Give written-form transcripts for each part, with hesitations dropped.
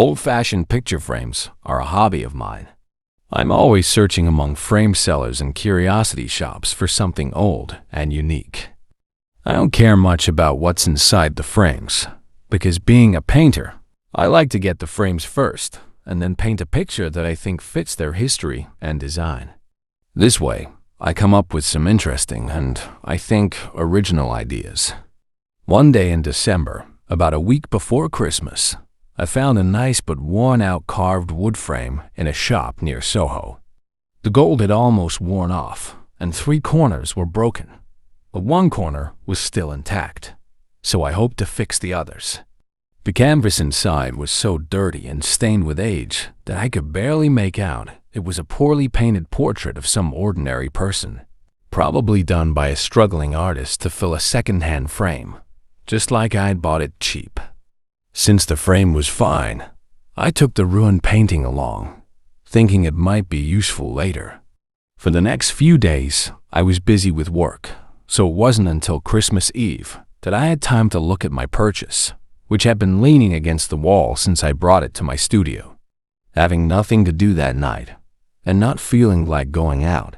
Old-fashioned picture frames are a hobby of mine. I'm always searching among frame sellers and curiosity shops for something old and unique. I don't care much about what's inside the frames, because being a painter, I like to get the frames first and then paint a picture that I think fits their history and design. This way, I come up with some interesting and, I think, original ideas. One day in December, about a week before Christmas, I found a nice but worn-out carved wood frame in a shop near Soho. The gold had almost worn off, and 3 corners were broken, but one corner was still intact, so I hoped to fix the others. The canvas inside was so dirty and stained with age that I could barely make out it was a poorly painted portrait of some ordinary person, probably done by a struggling artist to fill a second-hand frame, just like I'd bought it cheap. Since the frame was fine, I took the ruined painting along, thinking it might be useful later. For the next few days, I was busy with work, so it wasn't until Christmas Eve that I had time to look at my purchase, which had been leaning against the wall since I brought it to my studio. Having nothing to do that night, and not feeling like going out,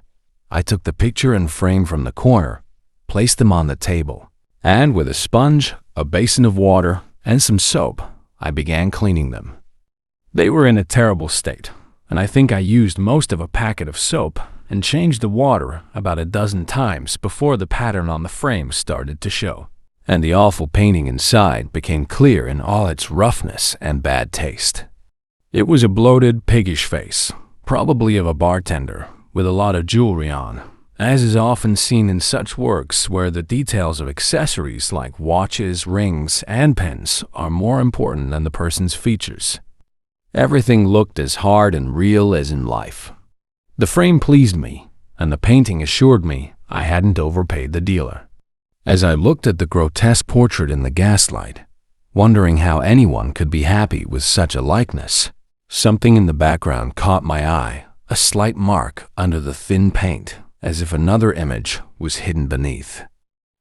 I took the picture and frame from the corner, placed them on the table, and with a sponge, a basin of water, and some soap, I began cleaning them. They were in a terrible state, and I think I used most of a packet of soap and changed the water about a dozen times before the pattern on the frame started to show, and the awful painting inside became clear in all its roughness and bad taste. It was a bloated, piggish face, probably of a bartender, with a lot of jewelry on, as is often seen in such works where the details of accessories like watches, rings, and pens are more important than the person's features. Everything looked as hard and real as in life. The frame pleased me, and the painting assured me I hadn't overpaid the dealer. As I looked at the grotesque portrait in the gaslight, wondering how anyone could be happy with such a likeness, something in the background caught my eye, a slight mark under the thin paint, as if another image was hidden beneath.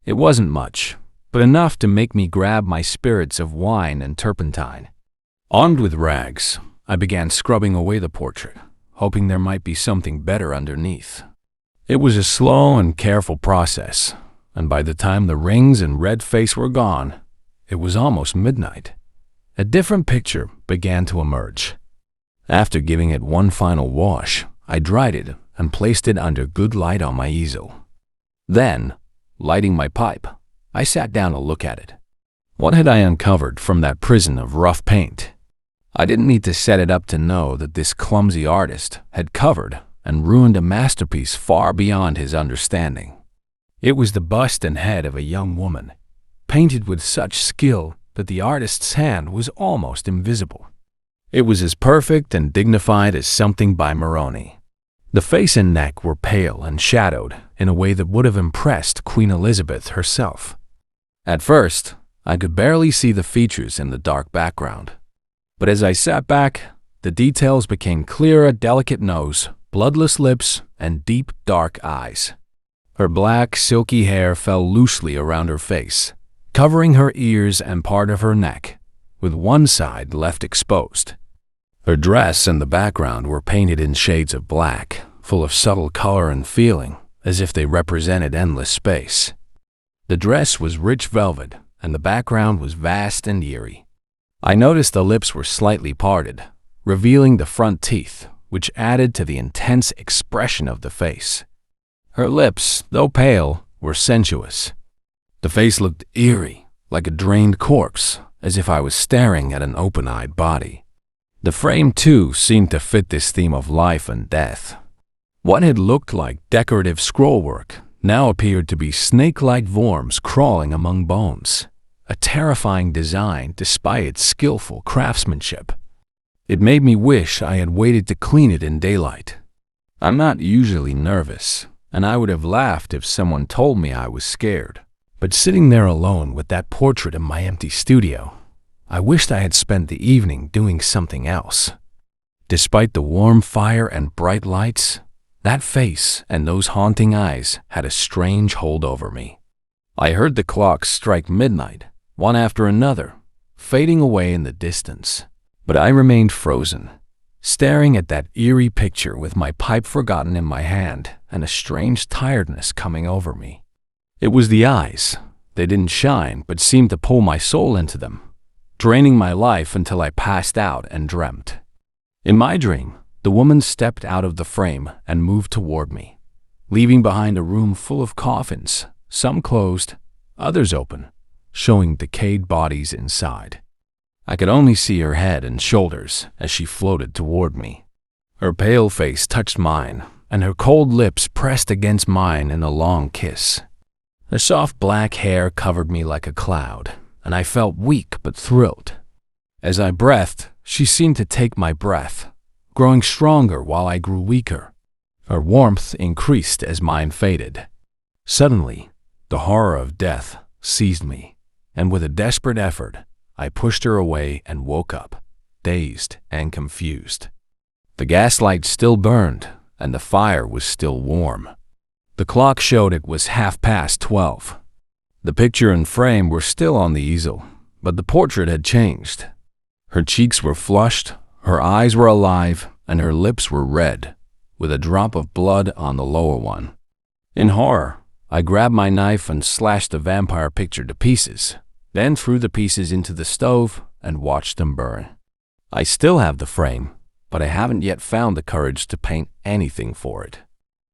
It wasn't much, but enough to make me grab my spirits of wine and turpentine. Armed with rags, I began scrubbing away the portrait, hoping there might be something better underneath. It was a slow and careful process, and by the time the rings and red face were gone, it was almost midnight. A different picture began to emerge. After giving it one final wash, I dried it and placed it under good light on my easel. Then, lighting my pipe, I sat down to look at it. What had I uncovered from that prison of rough paint? I didn't need to set it up to know that this clumsy artist had covered and ruined a masterpiece far beyond his understanding. It was the bust and head of a young woman, painted with such skill that the artist's hand was almost invisible. It was as perfect and dignified as something by Moroni. The face and neck were pale and shadowed in a way that would have impressed Queen Elizabeth herself. At first, I could barely see the features in the dark background. But as I sat back, the details became clear: a delicate nose, bloodless lips, and deep, dark eyes. Her black, silky hair fell loosely around her face, covering her ears and part of her neck, with one side left exposed. Her dress and the background were painted in shades of black, full of subtle color and feeling, as if they represented endless space. The dress was rich velvet, and the background was vast and eerie. I noticed the lips were slightly parted, revealing the front teeth, which added to the intense expression of the face. Her lips, though pale, were sensuous. The face looked eerie, like a drained corpse, as if I was staring at an open-eyed body. The frame, too, seemed to fit this theme of life and death. What had looked like decorative scrollwork now appeared to be snake-like worms crawling among bones, a terrifying design despite its skillful craftsmanship. It made me wish I had waited to clean it in daylight. I'm not usually nervous, and I would have laughed if someone told me I was scared. But sitting there alone with that portrait in my empty studio, I wished I had spent the evening doing something else. Despite the warm fire and bright lights, that face and those haunting eyes had a strange hold over me. I heard the clocks strike midnight, one after another, fading away in the distance. But I remained frozen, staring at that eerie picture with my pipe forgotten in my hand and a strange tiredness coming over me. It was the eyes. They didn't shine, but seemed to pull my soul into them, draining my life until I passed out and dreamt. In my dream, the woman stepped out of the frame and moved toward me, leaving behind a room full of coffins, some closed, others open, showing decayed bodies inside. I could only see her head and shoulders as she floated toward me. Her pale face touched mine, and her cold lips pressed against mine in a long kiss. Her soft black hair covered me like a cloud, and I felt weak but thrilled. As I breathed, she seemed to take my breath, growing stronger while I grew weaker. Her warmth increased as mine faded. Suddenly, the horror of death seized me, and with a desperate effort, I pushed her away and woke up, dazed and confused. The gaslight still burned, and the fire was still warm. The clock showed it was 12:30. The picture and frame were still on the easel, but the portrait had changed. Her cheeks were flushed, her eyes were alive, and her lips were red, with a drop of blood on the lower one. In horror, I grabbed my knife and slashed the vampire picture to pieces, then threw the pieces into the stove and watched them burn. I still have the frame, but I haven't yet found the courage to paint anything for it.